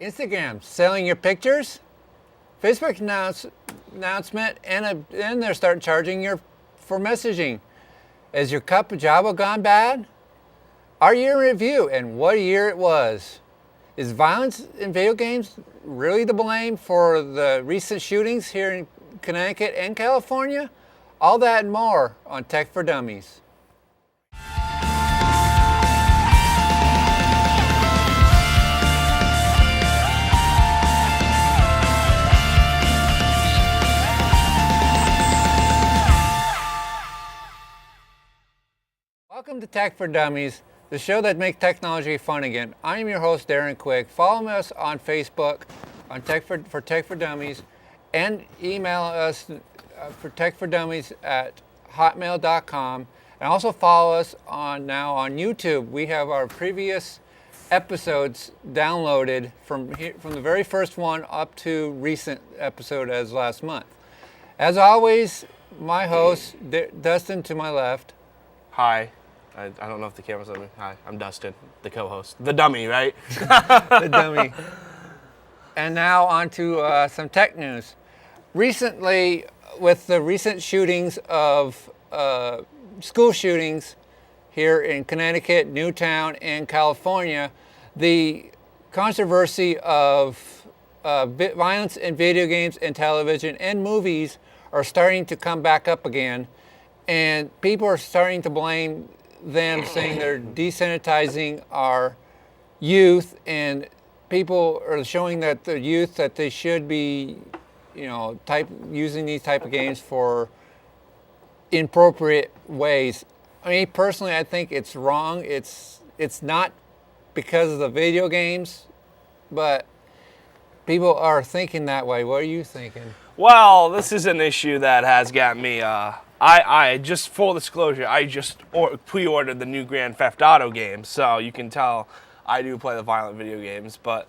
Instagram selling your pictures? Facebook announcement, and they're starting charging for messaging. Has your cup of Java gone bad? Our year in review and what a year it was. Is violence in video games really to blame for the recent shootings here in Connecticut and California? All that and more on Tech for Dummies. Welcome to Tech for Dummies, the show that makes technology fun again. I'm your host, Darren Quick. Follow us on Facebook on Tech for Dummies, and email us for techfordummies at hotmail.com. And also follow us on YouTube. We have our previous episodes downloaded from the very first one up to recent episode as last month. As always, my host, Dustin to my left. Hi. I don't know if the camera's on me. Hi, I'm Dustin, the co-host. The dummy, right? The dummy. And now on to some tech news. Recently, with the recent shootings of school shootings here in Connecticut, Newtown, and California, the controversy of violence in video games and television and movies are starting to come back up again. And people are starting to blame them, saying they're desensitizing our youth, and people are showing that the youth that they should be, using these type of games for inappropriate ways. I mean, personally, I think it's wrong. It's not because of the video games, but people are thinking that way. What are you thinking? Well, this is an issue that has got me. I just, full disclosure, I just pre-ordered the new Grand Theft Auto game, so you can tell I do play the violent video games, but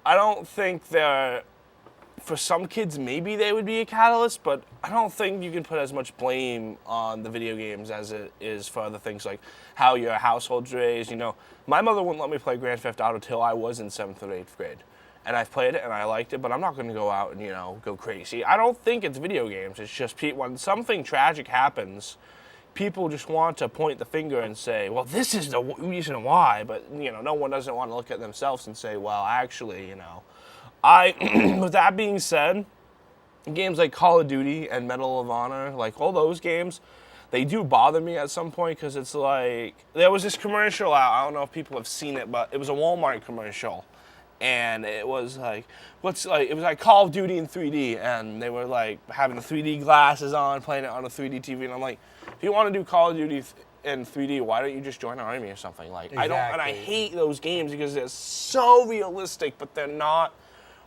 I don't think for some kids, maybe they would be a catalyst, but I don't think you can put as much blame on the video games as it is for other things like how your household's raised. My mother wouldn't let me play Grand Theft Auto till I was in 7th or 8th grade. And I've played it and I liked it, but I'm not going to go out and, go crazy. I don't think it's video games. It's just when something tragic happens, people just want to point the finger and say, well, this is the reason why. But, no one doesn't want to look at themselves and say, well, actually, with that being said, games like Call of Duty and Medal of Honor, like all those games, they do bother me at some point because it's like, there was this commercial out, I don't know if people have seen it, but it was a Walmart commercial. And it was like, it was like Call of Duty in 3D, and they were like having the 3D glasses on, playing it on a 3D TV, and I'm like, if you want to do Call of Duty in 3D, why don't you just join an army or something? Like, exactly. I hate those games because they're so realistic, but they're not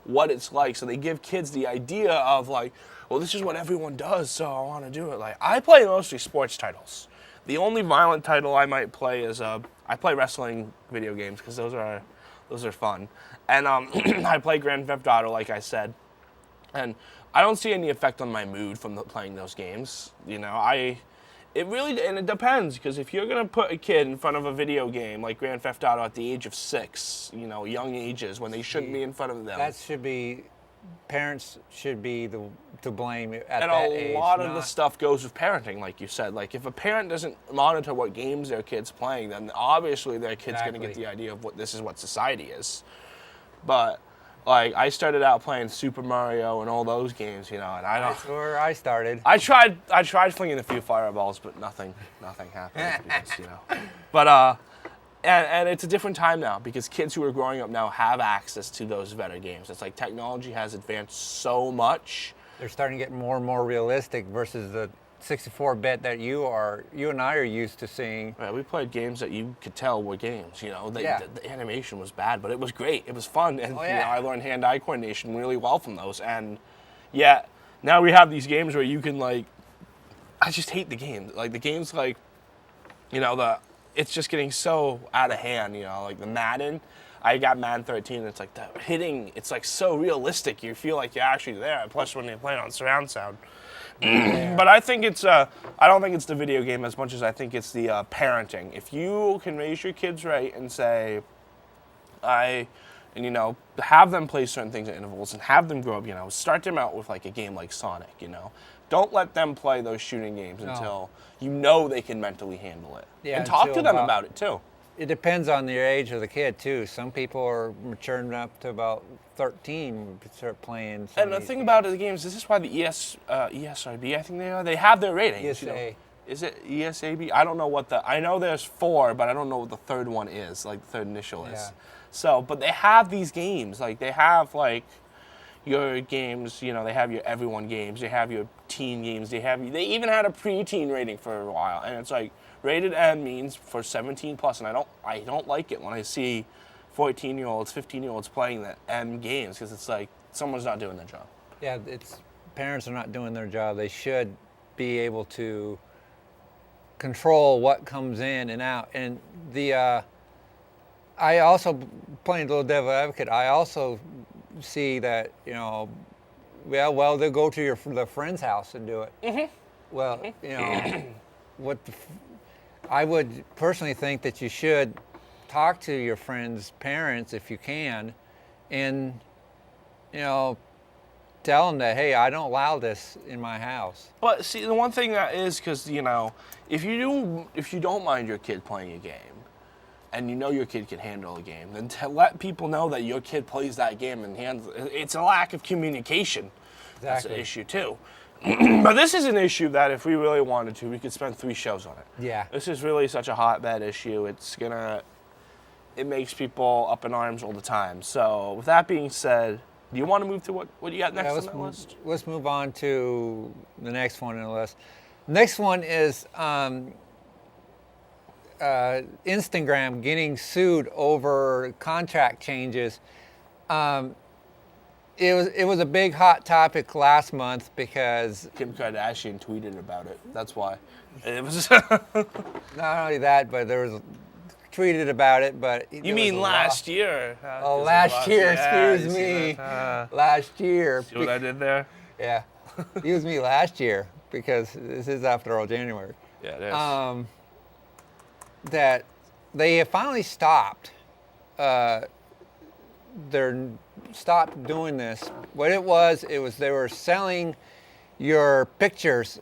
what it's like. So they give kids the idea of like, well, this is what everyone does, so I want to do it. Like, I play mostly sports titles. The only violent title I might play is I play wrestling video games because those are fun. And I play Grand Theft Auto, like I said, and I don't see any effect on my mood from playing those games. It depends, because if you're gonna put a kid in front of a video game like Grand Theft Auto at the age of 6, young ages when they shouldn't be in front of them. Parents should be to blame at and that age. And a lot of the stuff goes with parenting, like you said. Like, if a parent doesn't monitor what games their kid's playing, then obviously their kid's going to get the idea of this is what society is. But, like, I started out playing Super Mario and all those games, and That's where I started. I tried flinging a few fireballs, but nothing happened, But, and it's a different time now because kids who are growing up now have access to those better games. It's like technology has advanced so much. They're starting to get more and more realistic versus the 64-bit that you and I are used to seeing. Right, we played games that you could tell were games. The animation was bad, but it was great. It was fun, and I learned hand-eye coordination really well from those. And yeah, now we have these games where you can I just hate the game. Like the games, it's just getting so out of hand, like the Madden. I got Madden 13, and it's like the hitting, it's like so realistic. You feel like you're actually there, plus when you play it on surround sound. But I think I don't think it's the video game as much as I think it's the parenting. If you can raise your kids right and say, and have them play certain things at intervals and have them grow up. Start them out with like a game like Sonic. Don't let them play those shooting games until they can mentally handle it. Yeah, and talk to them about it too. It depends on the age of the kid too. Some people are mature enough to about 13 to start playing. And the thing about the games, this is why the ESRB, I think they have their ratings. ESA. Is it ESAB? I don't know I know there's 4, but I don't know what the third one is, like the third initial is. Yeah. So, but they have these games, like they have like your games, they have your everyone games, they have your teen games, they even had a preteen rating for a while, and it's like rated M means for 17 plus, and I don't like it when I see 14-year-olds, 15-year-olds playing the M games, because it's like someone's not doing their job. Yeah, parents are not doing their job. They should be able to control what comes in and out. And I also, playing a little devil advocate, I also see that, well, they'll go to their friend's house and do it. Mm-hmm. Well, I would personally think that you should talk to your friends' parents if you can, and tell them that, hey, I don't allow this in my house. But see, the one thing that is, because if you don't mind your kid playing a game, and your kid can handle a game, then to let people know that your kid plays that game and it's a lack of communication. Exactly. That's an issue too. But this is an issue that if we really wanted to, we could spend 3 shows on it. Yeah. This is really such a hotbed issue. It makes people up in arms all the time. So with that being said, do you want to move to what you got next on that list? Let's move on to the next one on the list. Next one is Instagram getting sued over contract changes. It was a big hot topic last month because Kim Kardashian tweeted about it. That's why. It was. Not only that, but there was tweeted about it. But you mean last year? Oh, last year. Excuse me. Last year. See what I did there? Yeah. Excuse me. Last year, because this is after all January. Yeah, it is. That they have finally stopped. They're stopped doing this. What it was they were selling your pictures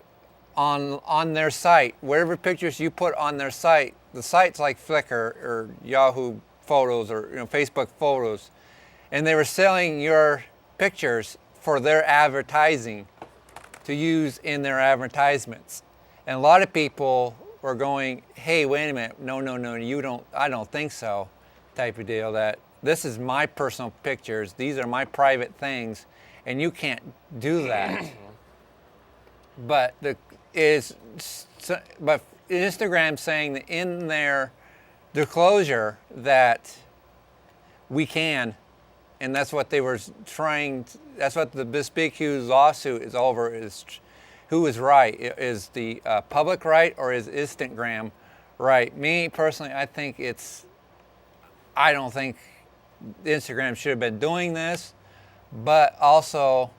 on their site. Whatever pictures you put on their site, the sites like Flickr or Yahoo Photos or Facebook Photos, and they were selling your pictures for their advertising to use in their advertisements. And a lot of people were going, hey, wait a minute, no, I don't think so, type of deal, that this is my personal pictures, these are my private things, and you can't do that. But Instagram saying that in their disclosure that we can, and that's what they were that's what this big huge lawsuit is over, is who is right. Is the public right, or is Instagram right? Me personally, I don't think Instagram should have been doing this, but also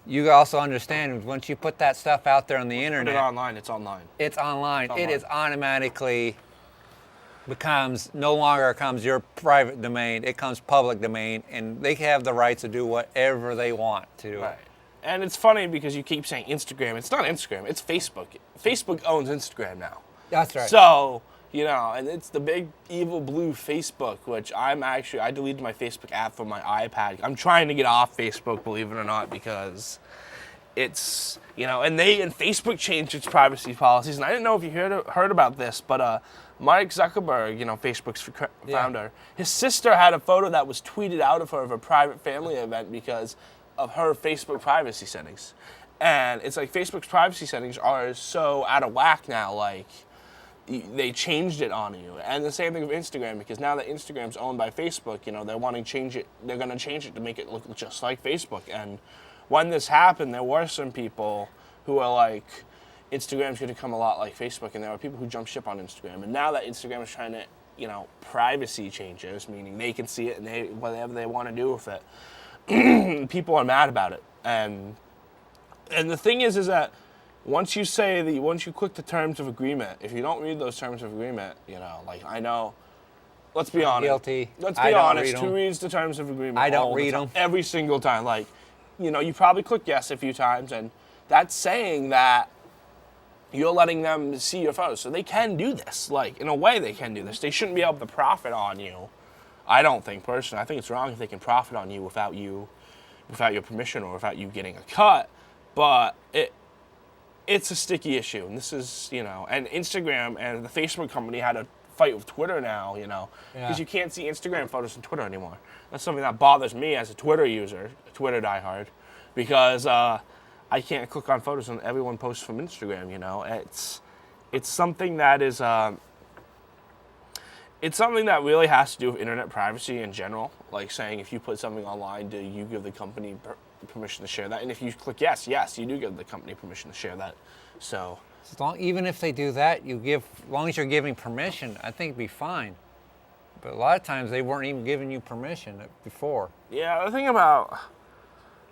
you also understand once you put that stuff out there on the internet, put it online, it's online. It's online. It is automatically no longer becomes your private domain. It comes public domain, and they have the rights to do whatever they want to. Right. And it's funny because you keep saying Instagram. It's not Instagram. It's Facebook. Facebook owns Instagram now. That's right. So, and it's the big evil blue Facebook, which I deleted my Facebook app from my iPad. I'm trying to get off Facebook, believe it or not, because it's, and Facebook changed its privacy policies. And I didn't know if you heard about this, but Mark Zuckerberg, Facebook's founder, his sister had a photo that was tweeted out of her of a private family event because of her Facebook privacy settings. And it's like Facebook's privacy settings are so out of whack now, like they changed it on you. And the same thing with Instagram, because now that Instagram's owned by Facebook, they're wanting to change it. They're going to change it to make it look just like Facebook. And when this happened, there were some people who were like, Instagram's going to come a lot like Facebook, and there were people who jumped ship on Instagram. And now that Instagram is trying to, privacy changes, meaning they can see it and whatever they want to do with it, people are mad about it. And the thing is that once you click the terms of agreement, if you don't read those terms of agreement, like I know Let's be honest. Guilty. Let's I be don't honest. read Who 'em. reads the terms of agreement? I don't all the read time? 'em. Every single time. Like, you probably click yes a few times, and that's saying that you're letting them see your photos. So they can do this. Like, in a way, they can do this. They shouldn't be able to profit on you. I don't think, personally. I think it's wrong if they can profit on you without your permission or without you getting a cut. But it's a sticky issue. And this is, and Instagram and the Facebook company had a fight with Twitter now, because you can't see Instagram photos on Twitter anymore. That's something that bothers me as a Twitter user, a Twitter diehard, because I can't click on photos when everyone posts from Instagram. It's something that is it's something that really has to do with internet privacy in general. Like saying if you put something online, do you give the company permission to share that? And if you click yes, you do give the company permission to share that. So. Even if they do that, as long as you're giving permission, I think it'd be fine. But a lot of times they weren't even giving you permission before. Yeah, the thing about...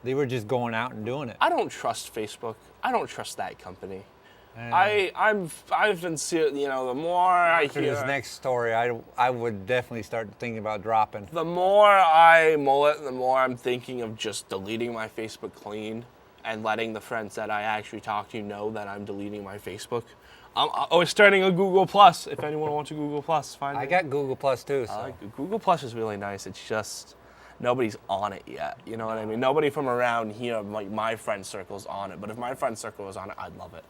They were just going out and doing it. I don't trust Facebook. I don't trust that company. I've been seeing, the more I After hear... this next story, I would definitely start thinking about dropping. The more I mull it, the more I'm thinking of just deleting my Facebook clean and letting the friends that I actually talk to know that I'm deleting my Facebook. I'm starting a Google Plus. If anyone wants a Google Plus, find me. I got Google Plus too. So. Google Plus is really nice. It's just nobody's on it yet. You know what I mean? Nobody from around here, like my friend circle's on it. But if my friend circle was on it, I'd love it.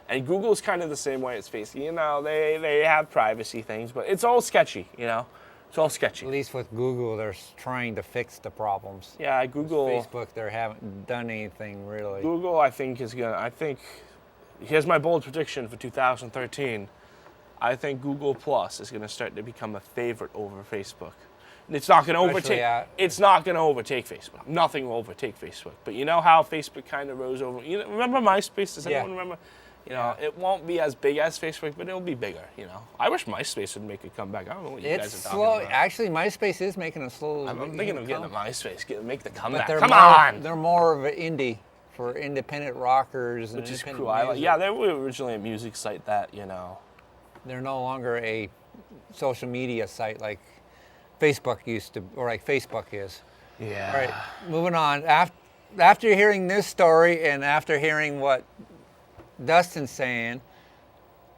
And Google's kind of the same way as Facebook. They have privacy things, but it's all sketchy. It's all sketchy. At least with Google, they're trying to fix the problems. Yeah, Google. Facebook, they haven't done anything really. Google, I think, here's my bold prediction for 2013. I think Google Plus is going to start to become a favorite over Facebook. It's not going to overtake. It's not going to overtake Facebook. Nothing will overtake Facebook. But you know how Facebook kind of rose over. Remember MySpace? Does anyone remember? It won't be as big as Facebook, but it'll be bigger. I wish MySpace would make a comeback. I don't know what you guys are talking about. Actually, MySpace is making a slow. I'm thinking of getting a MySpace, make the comeback. But they're more of an indie for independent rockers, which is cool. They were originally a music site that They're no longer a social media site like Facebook used to, or like Facebook is. Yeah. All right, moving on. After hearing this story and after hearing what Dustin's saying,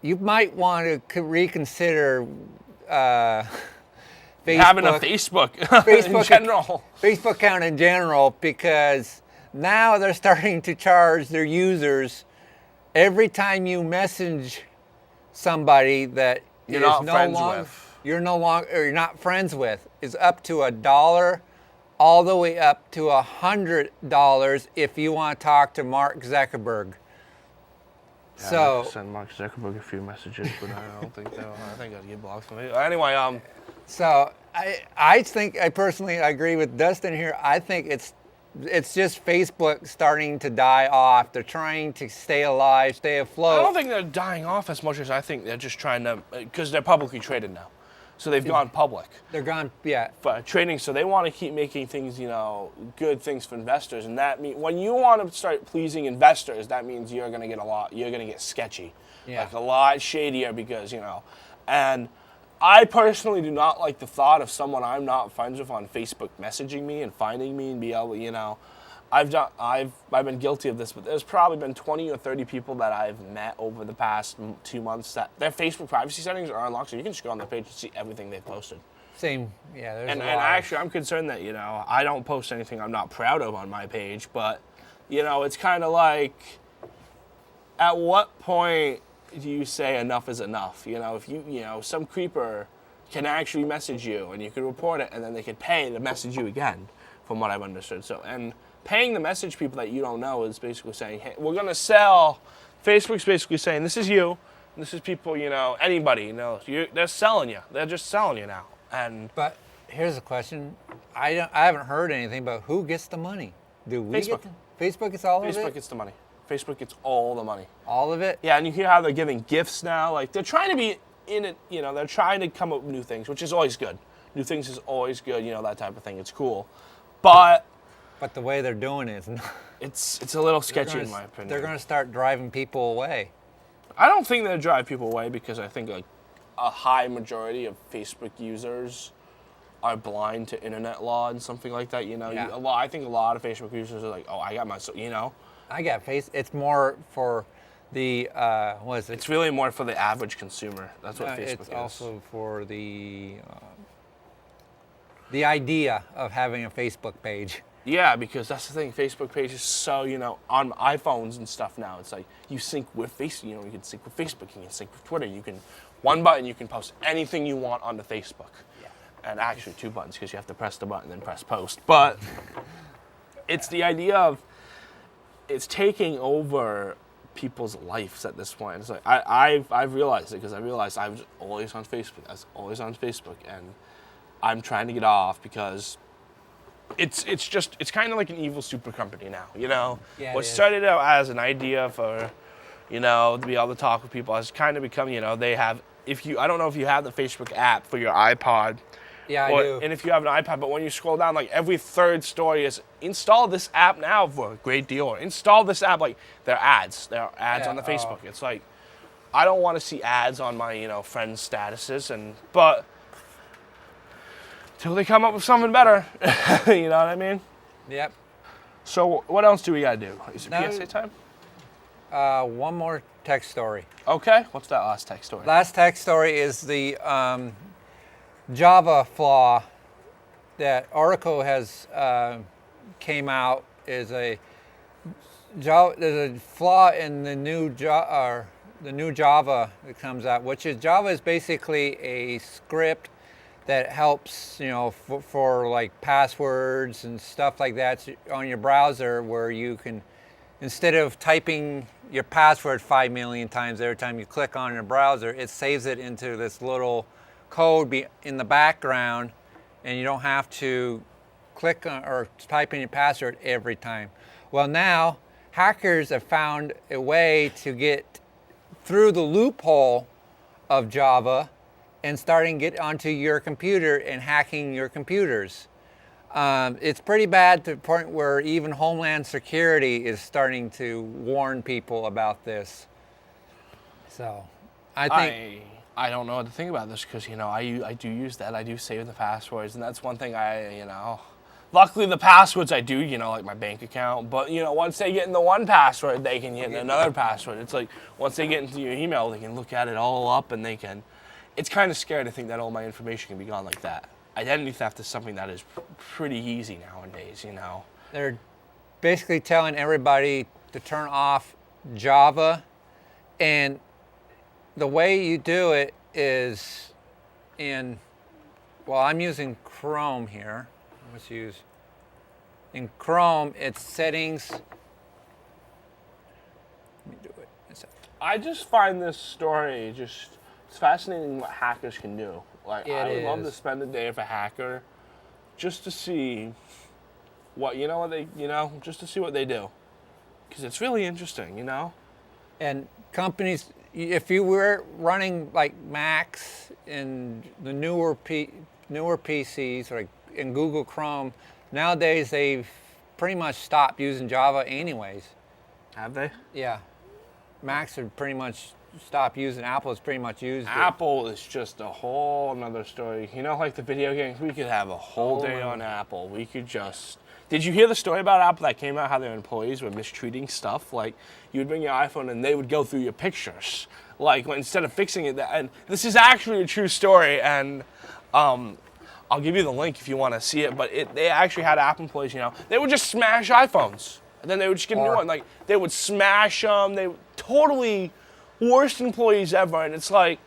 you might want to reconsider Facebook, having a Facebook in general. Facebook account in general, because now they're starting to charge their users every time you message somebody that you're not friends with, is up to $1, all the way up to $100 if you want to talk to Mark Zuckerberg. I send Mark Zuckerberg a few messages, but I don't think that. I think I'd get blocked from it. Anyway, So I think I personally agree with Dustin here. I think it's just Facebook starting to die off. They're trying to stay alive, stay afloat. I don't think they're dying off as much as I think they're just trying to, because they're publicly traded now. So they've gone public. They're gone, yeah. For trading, so they want to keep making things, good things for investors. And that means when you want to start pleasing investors, that means you're going to get sketchy. Yeah. Like a lot shadier because, and I personally do not like the thought of someone I'm not friends with on Facebook messaging me and finding me and be able, I've been guilty of this, but there's probably been 20 or 30 people that I've met over the past 2 months that their Facebook privacy settings are unlocked, so you can just go on their page and see everything they've posted. Same, yeah. There's and actually, I'm concerned that I don't post anything I'm not proud of on my page, but it's kind of like, at what point do you say enough is enough? If some creeper can actually message you and you can report it, and then they can pay to message you again, from what I've understood. So and paying the message people that you don't know is basically saying, hey, we're going to sell. Facebook's basically saying, this is you. This is people, anybody, they're selling you. They're just selling you now. But here's a question. I haven't heard anything, but who gets the money? Do we Facebook. Facebook gets all of it? Facebook gets the money. Facebook gets all the money. All of it? Yeah, and you hear how they're giving gifts now. Like, they're trying to be in it, they're trying to come up with new things, which is always good. New things is always good, that type of thing. It's cool. But the way they're doing it is it's a little sketchy in my opinion. They're going to start driving people away. I don't think they'll drive people away because I think a high majority of Facebook users are blind to internet law and something like that. You know, Yeah. I think a lot of Facebook users are like, oh, I got my, you know. I got It's more for the what is it? It's really more for the average consumer. That's what Facebook It's is. also for the idea of having a Facebook page. Yeah, because that's the thing. Facebook page is so, you know, on iPhones and stuff now. It's like you sync with Facebook. You know, you can sync with Facebook. You can sync with Twitter. You can one button. You can post anything you want onto Facebook. Yeah. And actually 2 buttons because you have to press the button and then press post. But it's the idea of it's taking over people's lives at this point. It's like I've realized it because I realized I was always on Facebook. I was always on Facebook, and I'm trying to get off because it's kind of like an evil super company now, you know. Yeah, What started out as an idea for, you know, to be able to talk with people has kind of become, you know, they have. I don't know if you have the Facebook app for your iPod. Yeah, I do. And if you have an iPad, but when you scroll down, like every third story is install this app now for a great deal, or install this app. Like there are ads on the Facebook. It's like I don't want to see ads on my, you know, friends' statuses, but till they come up with something better, you know what I mean? Yep. So what else do we gotta do? Is it No. PSA time? One more tech story. Okay. What's that last tech story? Last tech story is the Java flaw that Oracle has came out is there's a flaw in the new Java that comes out, which is Java is basically a script that helps, you know, for like passwords and stuff like that on your browser, where you can, instead of typing your password 5 million times every time you click on your browser, it saves it into this little code in the background, and you don't have to click on or type in your password every time. Well, now hackers have found a way to get through the loophole of Java and starting to get onto your computer and hacking your computers. It's pretty bad to the point where even Homeland Security is starting to warn people about this. So I think I don't know what to think about this because, you know, I do use that. I do save the passwords, and that's one thing you know. Luckily, the passwords I do, you know, like my bank account. But, you know, once they get in the one password, they can get in another password. It's like once they get into your email, they can look at it all up, and they can. It's kind of scary to think that all my information can be gone like that. Identity theft is something that is pretty easy nowadays, you know. they're basically telling everybody to turn off Java, and the way you do it is I'm using Chrome here. Let's use, in Chrome, it's settings. Let me do it. I just find this story it's fascinating what hackers can do. Like, I would love to spend a day with a hacker just to see just to see what they do. Because it's really interesting, you know? And companies, if you were running like Macs and the newer PCs, like in Google Chrome, nowadays they've pretty much stopped using Java anyways. Have they? Yeah. Macs have pretty much stopped using. Apple has pretty much used it. Apple is just a whole nother story. You know, like the video games, we could have a whole day on Apple. We could just... Did you hear the story about Apple that came out, how their employees were mistreating stuff? Like, you would bring your iPhone and they would go through your pictures. Like, instead of fixing it, and this is actually a true story, and I'll give you the link if you want to see it, but they actually had Apple employees, you know, they would just smash iPhones, and then they would just get a new one. Like, they would smash them. They totally worst employees ever, and it's like,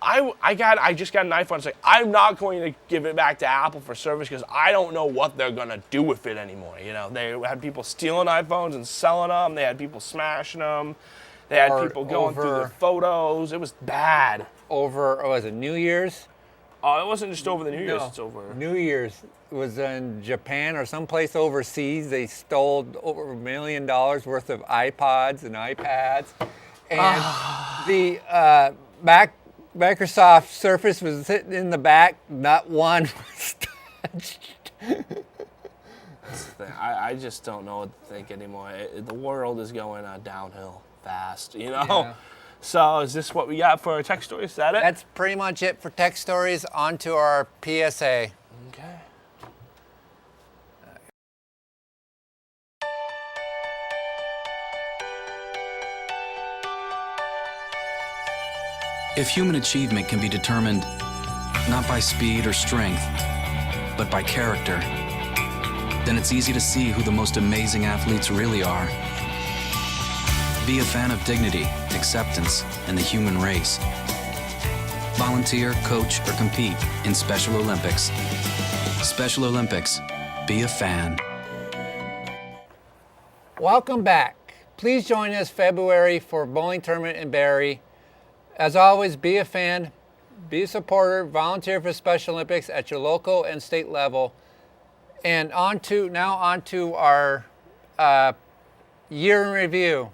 I just got an iPhone. It's like, I'm not going to give it back to Apple for service because I don't know what they're going to do with it anymore. You know, they had people stealing iPhones and selling them. They had people smashing them. They had people going through the photos. It was bad. Was it New Year's? Oh, it wasn't just over the New Year's. No. It's over. New Year's was in Japan or someplace overseas. They stole over $1 million worth of iPods and iPads. And the Microsoft Surface was sitting in the back. Not one was touched. I just don't know what to think anymore. The world is going downhill fast, you know? Yeah. So is this what we got for our tech stories? Is that it? That's pretty much it for tech stories. On to our PSA. Okay. If human achievement can be determined not by speed or strength, but by character, then it's easy to see who the most amazing athletes really are. Be a fan of dignity, acceptance, and the human race. Volunteer, coach, or compete in Special Olympics. Special Olympics. Be a fan. Welcome back. Please join us February for bowling tournament in Barrie. As always, be a fan, be a supporter, volunteer for Special Olympics at your local and state level. And now on to our year in review.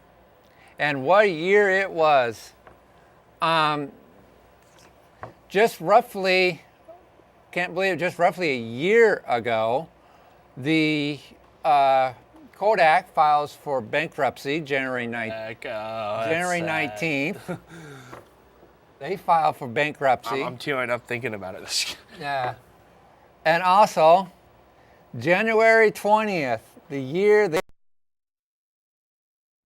And what a year it was. Just roughly a year ago, the Kodak files for bankruptcy January 19th. They filed for bankruptcy. I'm tearing up thinking about it. Yeah. And also, January 20th, the year they